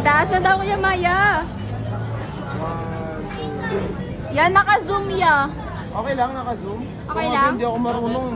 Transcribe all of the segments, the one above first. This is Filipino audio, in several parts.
Itaas na daw Kuya Maya. Yan, naka-zoom ya. Okay lang, naka-zoom. Okay Kung lang? Hindi ako marunong.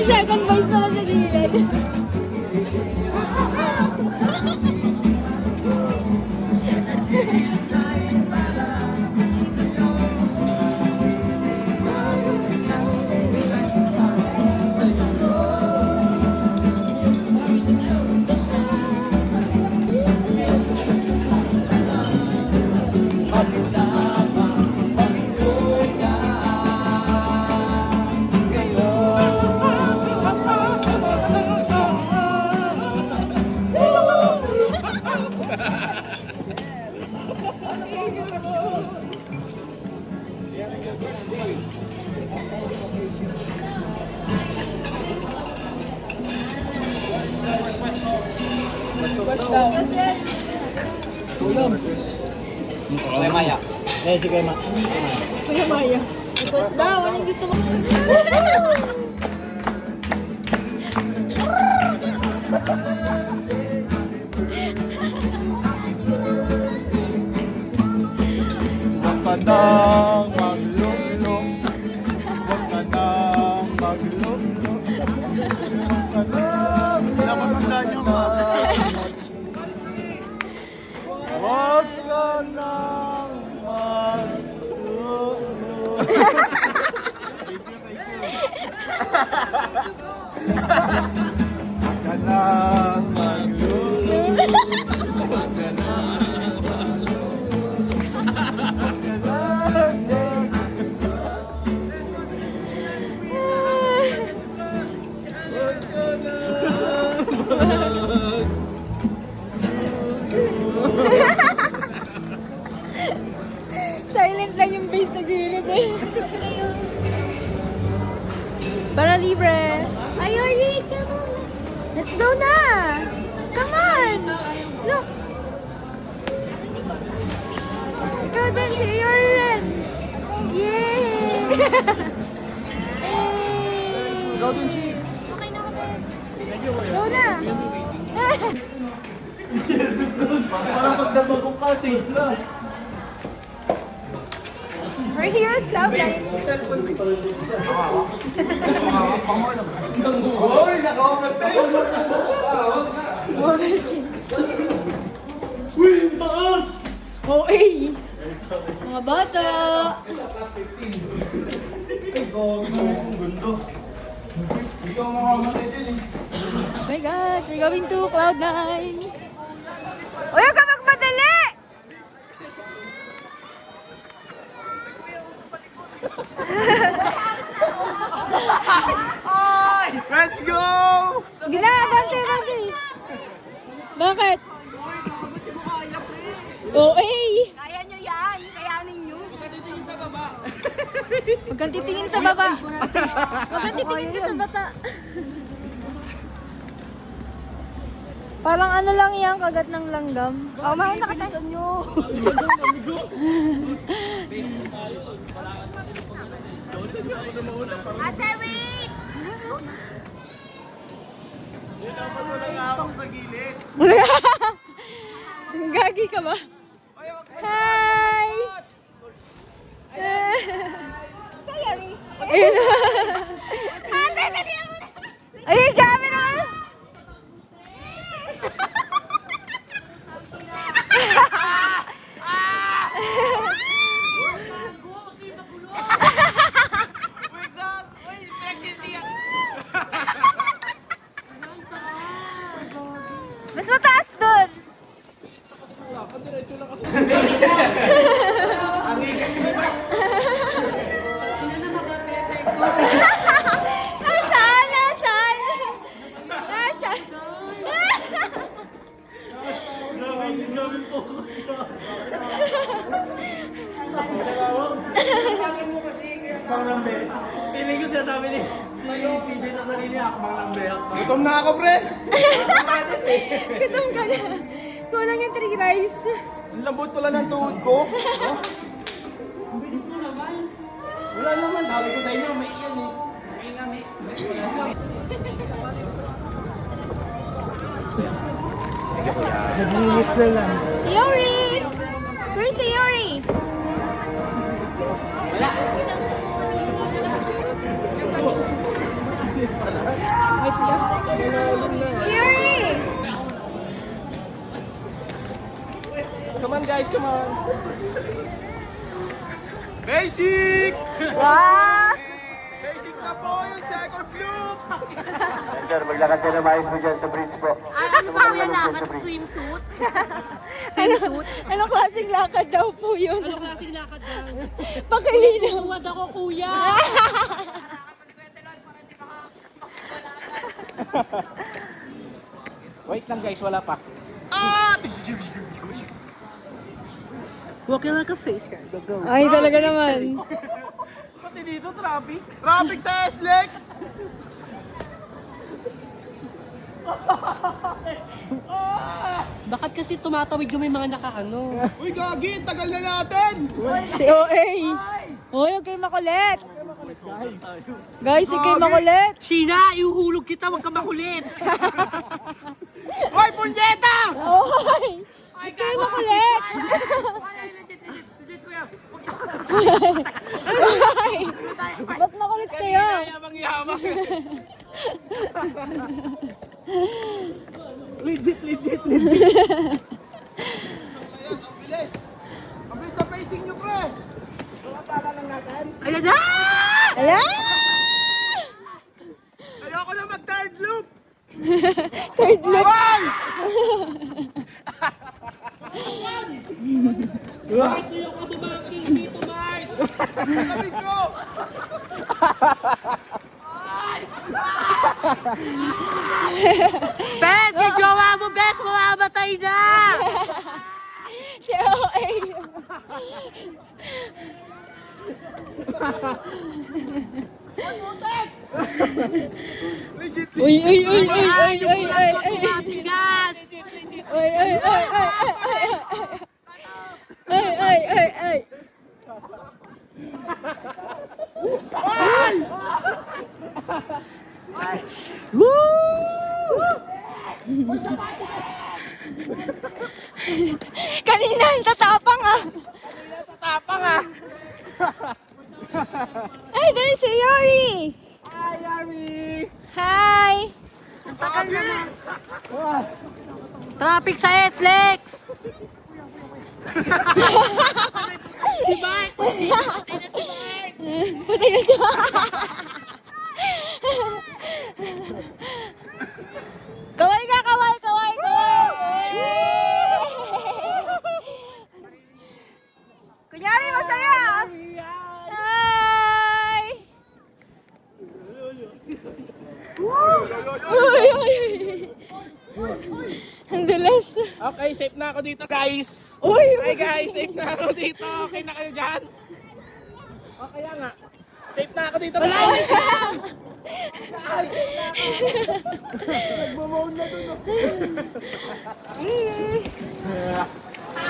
Second voice pala sa gilid. Kuya Maya. Eh, si Kuya Maya. Kuya Maya. Request daw, anong gusto mo? Huwag ka nang maglulong. Huwag ka nang maglulong. Huwag ka nang pinapatandaan niyo ma. Huwag ka nang maglulong. Huwag ka nang maglulong. Huwag ka nang Silent lang yung bass na gilid eh. Para libre. Ay, Ori, come on. Let's go na. Come on. Look. Ikaw din, si Aaron. Yay! Hey! Go dun siya. Okay na ako din. Go na. Parang pagdabag kong kasi na. We're here at Cloud9. Hoy, naka-overtake! Overking. Uy, ang taas! Oh, eh. Mga bata. Ay, gawin mo ang gundo. Hindi ka makamatay din eh. Oh my God, we're going to Cloud9. Uy, huwag ka magmadali! Let's go! Gina, bante. Bakit? Oh, eh. Kaya nyo yan. Kayanin nyo. Huwag kang titingin sa baba. Huwag kang titingin ka sa bata. Parang ano lang yan, kagat ng langgam. Oh, mauna ka tayo. Nyo. Ate, wait! Dapat wala nga akong sa gilid. Gagi ka ba? Hi! sinasabi ni PJ sa sarili, akmang lang behak. Gutom na ako, pre! Gutom ka na. Kulang yung 3 rice. Ang lambot pala ng tuhod ko. Oh? Ang bilis mo naman. Wala naman, sabi ko sa inyo, may iyan eh. May nga, may. Naglinis na lang. Yuri! Where's si Yuri? Wipes ka? Yuri! Come on guys, come on. Basic! Wow! Basic na po yung second loop! Sir, maglakad ka na maayos mo dyan sa bridge po. Ano pa ang lakad? Swimsuit? Anong klaseng lakad daw po yun? Anong klaseng lakad lang? Pakilinaw. Tuwad ako, kuya! Wait lang guys, wala pa. Walking like a face card. Go, go. Ay, talaga naman. Pati dito, traffic. Traffic sa SLEX! Bakit kasi tumatawid yung may mga nakaano? Uy, Gagi, tagal na natin! Si OA. Uy, huwag kayo makulit. Guys, huwag kayo makulit. Sheena, ihuhulog kita, huwag ka makulit! Uy, punyeta! Uy, huwag kayo makulit. Uy, ba't makulit kayo? Yamang-yamang. Legit. Ang bilis! Ang bilis na pacing nyo, pre! Ayan na! Ala! Ayoko na mag-third loop! Third look. Ay! Tuyo ka bumaking dito, Mars! Lamig ko! Bet, yung jowa mo, Bet, mamamatay na! Si OA. Uy, uy, uy, uy, uy, uy, uy, uy. Matigas! Uy, uy, uy, uy, uy, uy, uy, uy. Kanina, ang tatapang ah. Tapang ah. Ay, there's si Yori. Hi, Yari. Hi. Traffic sa SLEX! Si Mark! Puti ka siya. Kaway ka, kaway, kaway, kaway. Kunyari, masaya. Hi. Uy, uy, uy. Ang dulas. Okay, safe na ako dito guys. Uy, Hi guys, safe na ako dito. Okay na kayo dyan? Okay nga. Safe na ako dito guys.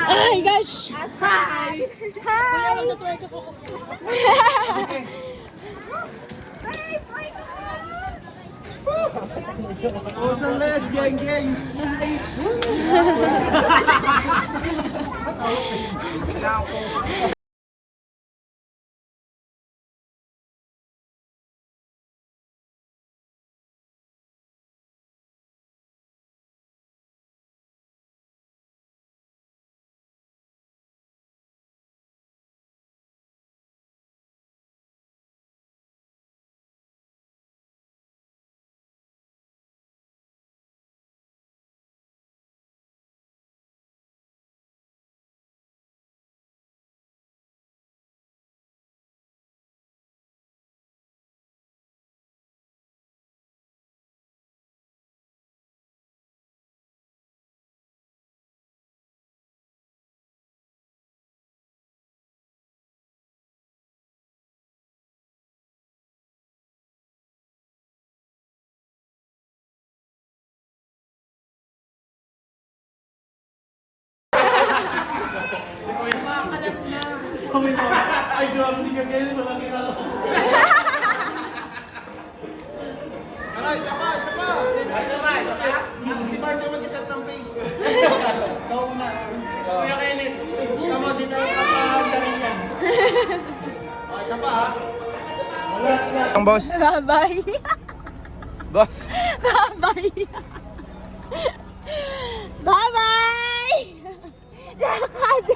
Ay, gosh. Hi. Hi. Ocean Red, gang, gang! Kami na. Ay, grabe si Kagel. Malaki na lang. Ano, isa pa, isa pa. Si Bart na mag-isat ng face. Ikaw na. Kuya Kenneth. Tama, dito ang kapagaling yan. Isa pa ha. Wala, wala. Ang boss. Bye-bye. Boss. Bye-bye. Bye-bye. Lakad.